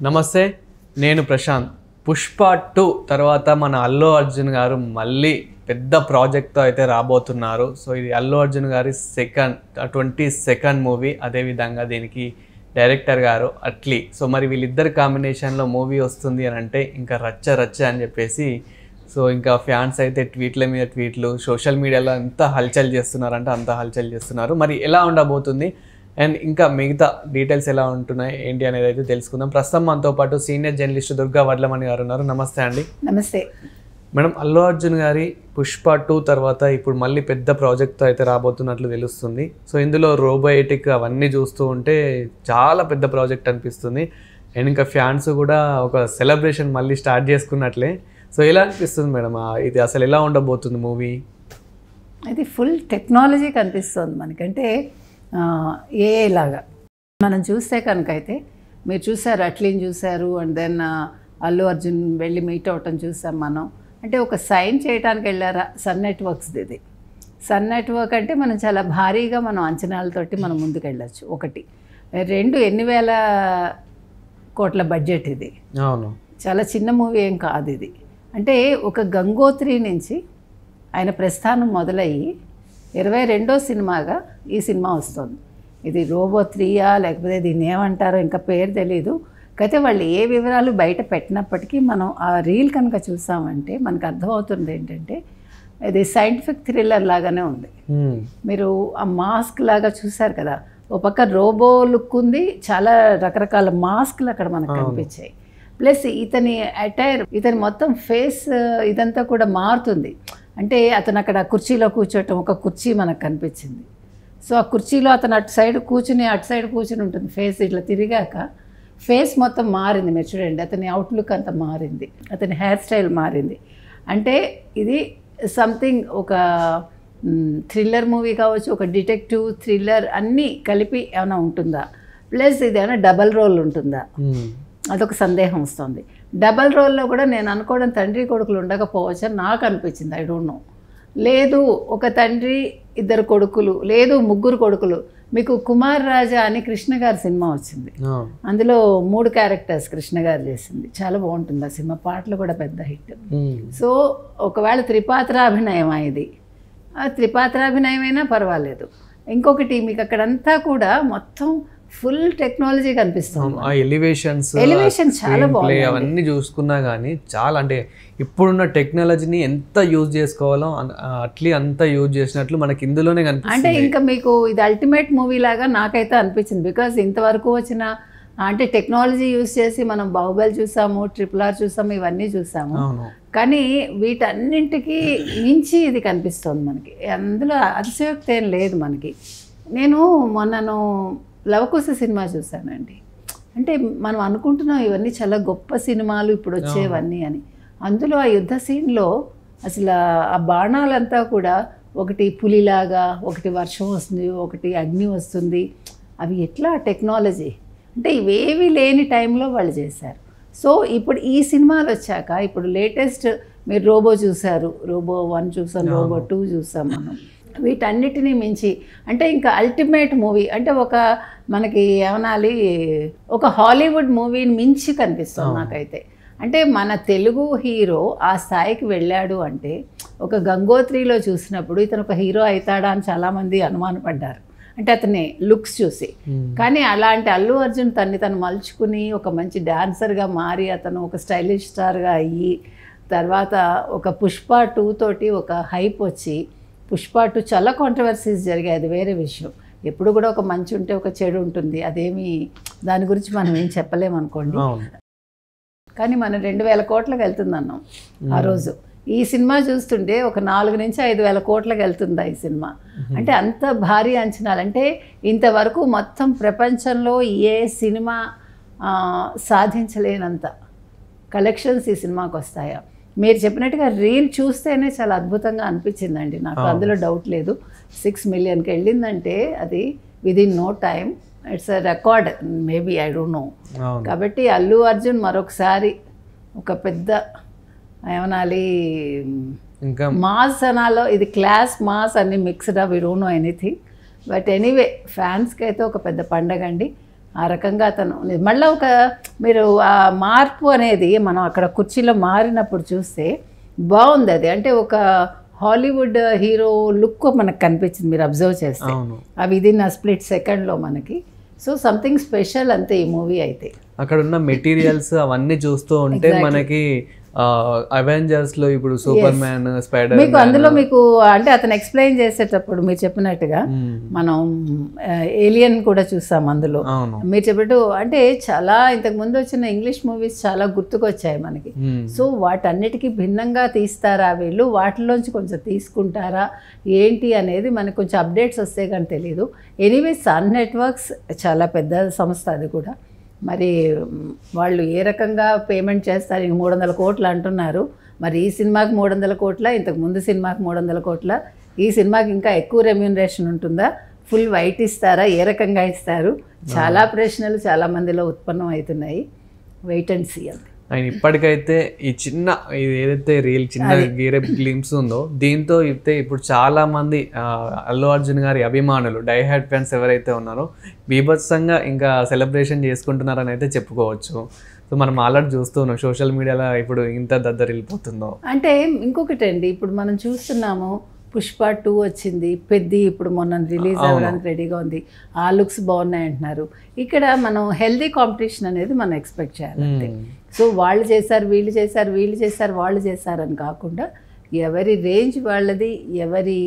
నమస్తే, నేను ప్రశాంత్. పుష్ప 2 తర్వాత మన అల్లు అర్జున్ గారు మళ్ళీ పెద్ద ప్రాజెక్ట్తో అయితే రాబోతున్నారు. సో ఇది అల్లు అర్జున్ గారి 22nd మూవీ. అదేవిధంగా దీనికి డైరెక్టర్ గారు అట్లీ. సో మరి వీళ్ళిద్దరు కాంబినేషన్లో మూవీ వస్తుంది అని అంటే ఇంకా రచ్చ అని చెప్పేసి సో ఇంకా ఫ్యాన్స్ అయితే ట్వీట్ల మీద ట్వీట్లు, సోషల్ మీడియాలో ఎంత హల్చల్ చేస్తున్నారంటే అంత హల్చల్ చేస్తున్నారు. మరి ఎలా ఉండబోతుంది అండ్ ఇంకా మిగతా డీటెయిల్స్ ఎలా ఉంటున్నాయి ఏంటి అనేది అయితే తెలుసుకుందాం. ప్రస్తుతం మనతో పాటు సీనియర్ జర్నలిస్ట్ దుర్గా వడ్లమణి గారు ఉన్నారు. నమస్తే అండి. నమస్తే మేడం, అల్లు అర్జున్ గారి పుష్ప 2 తర్వాత ఇప్పుడు మళ్ళీ పెద్ద ప్రాజెక్ట్తో అయితే రాబోతున్నట్లు తెలుస్తుంది. సో ఇందులో రోబోటిక్ అవన్నీ చూస్తూ ఉంటే చాలా పెద్ద ప్రాజెక్ట్ అనిపిస్తుంది. అండ్ ఇంకా ఫ్యాన్స్ కూడా ఒక సెలబ్రేషన్ మళ్ళీ స్టార్ట్ చేసుకున్నట్లే. సో ఎలా అనిపిస్తుంది మేడం, ఇది అసలు ఎలా ఉండబోతుంది మూవీ? అది ఫుల్ టెక్నాలజీ కనిపిస్తుంది మనకంటే ఏఐ లాగా మనం చూస్తే కనుక అయితే మీరు చూసారు, అట్లీని చూసారు, అండ్ దెన్ అల్లు అర్జున్ వెళ్ళి మీట్ అవటం చూసాం మనం. అంటే ఒక సైన్ చేయడానికి వెళ్ళారా సన్ నెట్వర్క్స్ది. ఇది సన్ నెట్వర్క్ అంటే మనం చాలా భారీగా మనం అంచనాలతోటి మనం ముందుకు వెళ్ళచ్చు. ఒకటి. రెండు, ఎన్ని వేల కోట్ల బడ్జెట్ ఇది. అవును, చాలా చిన్న మూవీ ఏం కాదు ఇది. అంటే ఒక గంగోత్రి నుంచి ఆయన ప్రస్థానం మొదలయ్యి 22వ సినిమాగా ఈ సినిమా వస్తుంది. ఇది రోబో 3యా లేకపోతే దీన్ని ఏమంటారో ఇంకా పేరు తెలీదు. అయితే వాళ్ళు ఏ వివరాలు బయట పెట్టినప్పటికీ మనం ఆ రీల్ కనుక చూసామంటే మనకు అర్థమవుతుంది ఏంటంటే ఇది సైంటిఫిక్ థ్రిల్లర్ లాగానే ఉంది. మీరు ఆ మాస్క్ లాగా చూసారు కదా, ఓ పక్క రోబో లుక్ ఉంది, చాలా రకరకాల మాస్క్లు అక్కడ మనకు కనిపించాయి. ప్లస్ ఇతని అటైర్, ఇతని మొత్తం ఫేస్ ఇదంతా కూడా మారుతుంది. అంటే అతను అక్కడ కుర్చీలో కూర్చోవటం, ఒక కుర్చీ మనకు కనిపించింది. సో ఆ కుర్చీలో అతను అటు సైడ్ కూర్చుని ఉంటుంది. ఫేస్ ఇట్లా తిరిగాక ఫేస్ మొత్తం మారింది. మీరు చూడండి, అతని అవుట్లుక్ అంతా మారింది, అతని హెయిర్ స్టైల్ మారింది. అంటే ఇది సంథింగ్ ఒక థ్రిల్లర్ మూవీ కావచ్చు, ఒక డిటెక్టివ్ థ్రిల్లర్ అన్నీ కలిపి ఏమైనా ఉంటుందా, ప్లస్ ఇది ఏమైనా డబల్ రోల్ ఉంటుందా, అదొక సందేహం వస్తుంది. డబల్ రోల్లో కూడా నేను అనుకోవడం తండ్రి కొడుకులు ఉండకపోవచ్చు అని నాకు అనిపించింది. I don't no. లేదు ఒక తండ్రి, ఇద్దరు కొడుకులు, లేదు ముగ్గురు కొడుకులు. మీకు కుమార్ రాజా అని కృష్ణ గారి సినిమా వచ్చింది, అందులో 3 క్యారెక్టర్స్ కృష్ణ గారు చేసింది. చాలా బాగుంటుంది ఆ సినిమా, పాటలు కూడా పెద్ద హిట్. సో ఒకవేళ త్రిపాత్రాభినయం ఇది, త్రిపాత్రాభినయం అయినా పర్వాలేదు. ఇంకొకటి మీకు అక్కడంతా కూడా మొత్తం ఫుల్ టెక్నాలజీ కనిపిస్తుంది. ఆ ఎలివేషన్ చాలా బాగుంది. అవన్నీ చూసుకున్నా కానీ చాలా, అంటే ఇప్పుడున్న టెక్నాలజీని ఎంత యూజ్ చేసుకోవాలో అట్లీ అంత యూజ్ చేసినట్లు మనకి ఇందులోనే కనిపిస్తుంది. అంటే ఇంకా మీకు ఇది అల్టిమేట్ మూవీ లాగా నాకైతే అనిపించింది. బికాజ్ ఇంతవరకు వచ్చిన అంటే టెక్నాలజీ యూజ్ చేసి మనం బాహుబలి చూసాము, RRR చూసాము, ఇవన్నీ చూసాము. కానీ వీటన్నింటికి మించి ఇది కనిపిస్తుంది మనకి. అందులో అతిశయోక్తి ఏం లేదు మనకి. నేను మొన్నను లవకుశ సినిమా చూశానండి. అంటే మనం అనుకుంటున్నాం ఇవన్నీ చాలా గొప్ప సినిమాలు ఇప్పుడు వచ్చేవన్నీ అని. అందులో ఆ యుద్ధ సీన్లో అసలు ఆ బాణాలంతా కూడా ఒకటి పులిలాగా, ఒకటి వర్షం వస్తుంది, ఒకటి అగ్ని వస్తుంది. అవి ఎట్లా టెక్నాలజీ అంటే ఇవేవి లేని టైంలో వాళ్ళు చేశారు. సో ఇప్పుడు ఈ సినిమాలు వచ్చాక ఇప్పుడు లేటెస్ట్ మీరు రోబో చూశారు, రోబో 1 చూసాం, రోబో 2 చూసాం మనం. వీటన్నిటినీ మించి అంటే ఇంకా అల్టిమేట్ మూవీ అంటే ఒక మనకి ఏమనాలి, ఒక హాలీవుడ్ మూవీని మించి కనిపిస్తుంది నాకైతే. అంటే మన తెలుగు హీరో ఆ స్థాయికి వెళ్ళాడు అంటే ఒక గంగోత్రిలో చూసినప్పుడు ఇతను ఒక హీరో అవుతాడా అని చాలామంది అనుమానపడ్డారు, అంటే అతని లుక్స్ చూసి. కానీ అలాంటి అల్లు అర్జున్ తను మలుచుకుని ఒక మంచి డాన్సర్గా మారి అతను ఒక స్టైలిష్ స్టార్గా అయ్యి తర్వాత ఒక పుష్ప 2 తోటి ఒక హైప్ వచ్చి, పుష్ప 2 చాలా కాంట్రవర్సీస్ జరిగాయి, అది వేరే విషయం. ఎప్పుడు కూడా ఒక మంచి ఉంటే ఒక చెడు ఉంటుంది, అదేమి దాని గురించి మనం ఏం చెప్పలేమనుకోండి. కానీ మనం 2000 కోట్లకు వెళ్తుందన్నాం ఆ రోజు. ఈ సినిమా చూస్తుంటే ఒక 4 నుంచి 5,000 కోట్లకు వెళ్తుందా ఈ సినిమా. అంటే అంత భారీ అంచనాలు. అంటే ఇంతవరకు మొత్తం ప్రపంచంలో ఏ సినిమా సాధించలేనంత కలెక్షన్స్ ఈ సినిమాకి వస్తాయా. మీరు చెప్పినట్టుగా రీల్ చూస్తేనే చాలా అద్భుతంగా అనిపించిందండి నాకు, అందులో డౌట్ లేదు. 6 మిలియన్కి వెళ్ళిందంటే అది within no time, it's a record maybe, I don't know. కాబట్టి అల్లు అర్జున్ మరొకసారి ఒక పెద్ద ఏమనాలి ఇంకా మాస్ అనాలో, ఇది క్లాస్ మాస్ అన్ని mixed up, we don't know anything. But anyway ఫ్యాన్స్కి అయితే ఒక పెద్ద పండగ అండి. ఆ రకంగా అతను మళ్ళీ ఒక మీరు ఆ మార్పు అనేది మనం అక్కడ కుర్చీలో మారినప్పుడు చూస్తే బాగుంది అది. అంటే ఒక హాలీవుడ్ హీరో లుక్ మనకు కనిపించింది మీరు అబ్జర్వ్ చేస్తే. అవి ఇది నా స్ప్లిట్ సెకండ్లో మనకి. సో సంథింగ్ స్పెషల్ అంతే ఈ మూవీ అయితే. అక్కడ ఉన్న మెటీరియల్స్ అవన్నీ చూస్తూ ఉంటే మనకి అవెంజర్స్ లో ఇప్పుడు సూపర్ మ్యాన్, స్పైడర్ మీకు అందులో మీకు అంటే అతను ఎక్స్ప్లెయిన్ చేసేటప్పుడు మీరు చెప్పినట్టుగా మనం ఏలియన్ కూడా చూసాం అందులో. మీరు చెప్పినట్టు అంటే చాలా ఇంతకు ముందు వచ్చిన ఇంగ్లీష్ మూవీస్ చాలా గుర్తుకొచ్చాయి మనకి. సో వాటన్నిటికీ భిన్నంగా తీస్తారా వీళ్ళు, వాటిలోంచి కొంచెం తీసుకుంటారా ఏంటి అనేది మనకు కొంచెం అప్డేట్స్ వస్తే కానీ తెలియదు. ఎనీవే సన్ నెట్వర్క్స్ చాలా పెద్ద సంస్థ, అది కూడా మరి వాళ్ళు ఏ రకంగా పేమెంట్ చేస్తారు. 300 కోట్లు అంటున్నారు, మరి ఈ సినిమాకి 300 కోట్ల, ఇంతకు ముందు సినిమాకి 300 కోట్ల, ఈ సినిమాకి ఇంకా ఎక్కువ రెమ్యూనరేషన్ ఉంటుందా, ఫుల్ వైట్ ఇస్తారా, ఏ రకంగా ఇస్తారు, చాలా ప్రశ్నలు చాలా మందిలో ఉత్పన్నం అవుతున్నాయి. వెయిట్ అండ్ సీ అంతే. ఆయన ఇప్పటికైతే ఈ చిన్న ఏదైతే రీల్ చిన్న గీరే గ్లిమ్స్ ఉందో దీంతో అయితే ఇప్పుడు చాలా మంది అల్లు అర్జున్ గారి అభిమానులు డైహార్డ్ ఫ్యాన్స్ ఎవరైతే ఉన్నారో బీభత్సంగా ఇంకా సెలబ్రేషన్ చేసుకుంటున్నారని అయితే చెప్పుకోవచ్చు. సో మనం ఆల్రెడీ చూస్తున్నాం సోషల్ మీడియాలో ఇప్పుడు ఇంత దద్దరిల్లిపోతుందో. అంటే ఇంకొకటి అండి, ఇప్పుడు మనం చూస్తున్నాము పుష్ప 2 వచ్చింది, పెద్ది ఇప్పుడు మొన్న రిలీజ్ అవ్వడానికి రెడీగా ఉంది, ఆ లుక్స్ బాగున్నాయి అంటున్నారు. ఇక్కడ మనం హెల్దీ కాంపిటీషన్ అనేది మనం ఎక్స్పెక్ట్ చేయాలంటే. సో వాళ్ళు చేశారు, వీళ్ళు చేశారు, వీళ్ళు చేశారు, వాళ్ళు చేశారని కాకుండా ఎవరి రేంజ్ వాళ్ళది, ఎవరి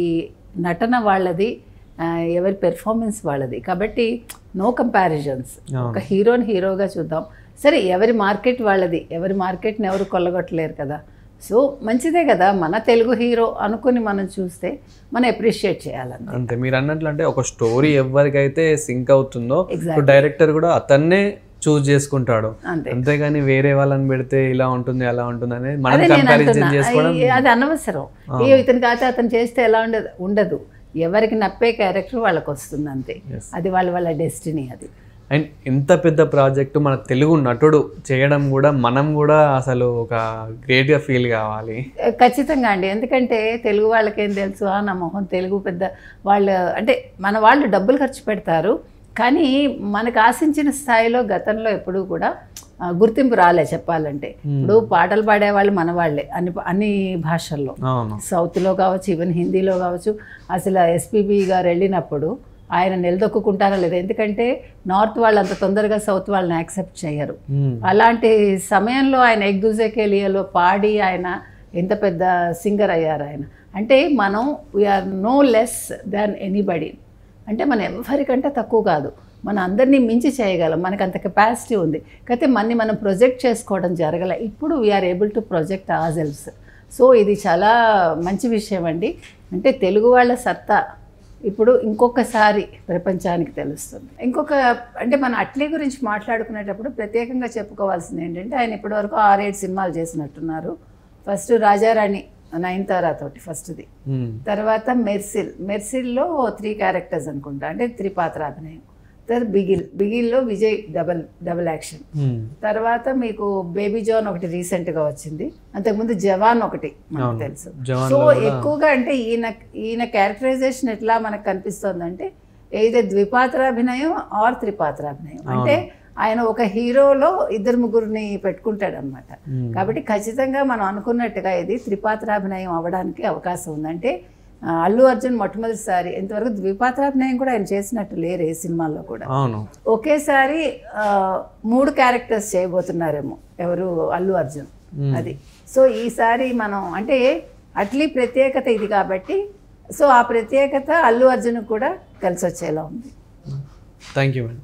నటన వాళ్ళది, ఎవరి పెర్ఫార్మెన్స్ వాళ్ళది. కాబట్టి నో కంపారిజన్స్. ఒక హీరోని హీరోగా చూద్దాం. సరే ఎవరి మార్కెట్ వాళ్ళది, ఎవరి మార్కెట్ని ఎవరు కొల్లగొట్టలేరు కదా. సో మంచిదే కదా, మన తెలుగు హీరో అనుకుని మనం చూస్తే మనం అప్రిషియేట్ చేయాలంటే. అంతే మీరు అన్నట్లు. అంటే ఒక స్టోరీ ఎవరికైతే సింక్ అవుతుందో డైరెక్టర్ కూడా అతన్నే చూస్ చేసుకుంటాడు, అంతేగాని వేరే వాళ్ళని పెడితే ఇలా ఉంటుంది అలా ఉంటుంది అనేది మనం కంపారిజన్ చేసుకోవడం అది అనవసరం. ఇతని కాకపోతే అతను చేస్తే ఎలా ఉండదు, ఎవరికి నప్పే క్యారెక్టర్ వాళ్ళకి వస్తుంది అంతే. అది వాళ్ళ డెస్టినీ అది. అండ్ ఇంత పెద్ద ప్రాజెక్టు మన తెలుగు నటుడు చేయడం కూడా మనం కూడా అసలు ఒక గ్రేట్గా ఫీల్ కావాలి. ఖచ్చితంగా అండి, ఎందుకంటే తెలుగు వాళ్ళకేం తెలుసు, నా మొహం తెలుగు పెద్ద వాళ్ళు అంటే మన వాళ్ళు డబ్బులు ఖర్చు పెడతారు, కానీ మనకు ఆశించిన స్థాయిలో గతంలో ఎప్పుడూ కూడా గుర్తింపు రాలే చెప్పాలంటే. ఇప్పుడు పాటలు పాడేవాళ్ళు మన వాళ్ళే అన్ని భాషల్లో, సౌత్లో కావచ్చు, ఈవెన్ హిందీలో కావచ్చు. అసలు ఎస్పీబీ గారు వెళ్ళినప్పుడు ఆయన నిలదొక్కుంటారా లేదా, ఎందుకంటే నార్త్ వాళ్ళు అంత తొందరగా సౌత్ వాళ్ళని యాక్సెప్ట్ చేయరు. అలాంటి సమయంలో ఆయన ఎక్ దూజేకే లియోలో పాడి ఆయన ఎంత పెద్ద సింగర్ అయ్యారు ఆయన. అంటే మనం we're no less than anybody, అంటే మనం ఎవరికంటే తక్కువ కాదు, మన అందరినీ మించి చేయగలం, మనకు అంత కెపాసిటీ ఉంది. కాకపోతే మనం ప్రొజెక్ట్ చేసుకోవడం జరగలే. ఇప్పుడు we're able to project ourselves. So ఇది చాలా మంచి విషయం అండి. అంటే తెలుగు వాళ్ళ సత్తా ఇప్పుడు ఇంకొకసారి ప్రపంచానికి తెలుస్తుంది. అంటే మన అట్లీ గురించి మాట్లాడుకునేటప్పుడు ప్రత్యేకంగా చెప్పుకోవాల్సింది ఏంటంటే ఆయన ఇప్పటివరకు 6-7 సినిమాలు చేసినట్టున్నారు. ఫస్ట్ రాజారాణి నయనతార తోటి ఫస్ట్ది, తర్వాత మెర్సిల్లో 3 క్యారెక్టర్స్ అనుకుంటా, అంటే 3 పాత్రాభినయం. తర్వాత బిగిల్లో విజయ్ డబుల్ యాక్షన్. తర్వాత మీకు బేబీ జాన్ ఒకటి రీసెంట్గా వచ్చింది, అంతకుముందు జవాన్ ఒకటి మనకు తెలుసు. సో ఎక్కువగా అంటే ఈయన క్యారెక్టరైజేషన్ ఎట్లా మనకు కనిపిస్తుందంటే ఏదైతే ద్విపాత్రాభినయం ఆర్ త్రిపాత్రాభినయం, అంటే ఆయన ఒక హీరోలో 2-3 పెట్టుకుంటాడు అనమాట. కాబట్టి ఖచ్చితంగా మనం అనుకున్నట్టుగా ఇది త్రిపాత్రాభినయం అవ్వడానికి అవకాశం ఉందంటే అల్లు అర్జున్ మొట్టమొదటిసారి, ఇంతవరకు ద్విపాత్రాభినయం కూడా ఆయన చేసినట్టు లేరు ఏ సినిమాల్లో కూడా. ఒకేసారి 3 క్యారెక్టర్స్ చేయబోతున్నారేమో ఎవరు, అల్లు అర్జున్. అది సో ఈసారి మనం అంటే అట్లీ ప్రత్యేకత ఇది కాబట్టి, సో ఆ ప్రత్యేకత అల్లు అర్జున్ కూడా కలిసి వచ్చేలా ఉంది. Thank you madam.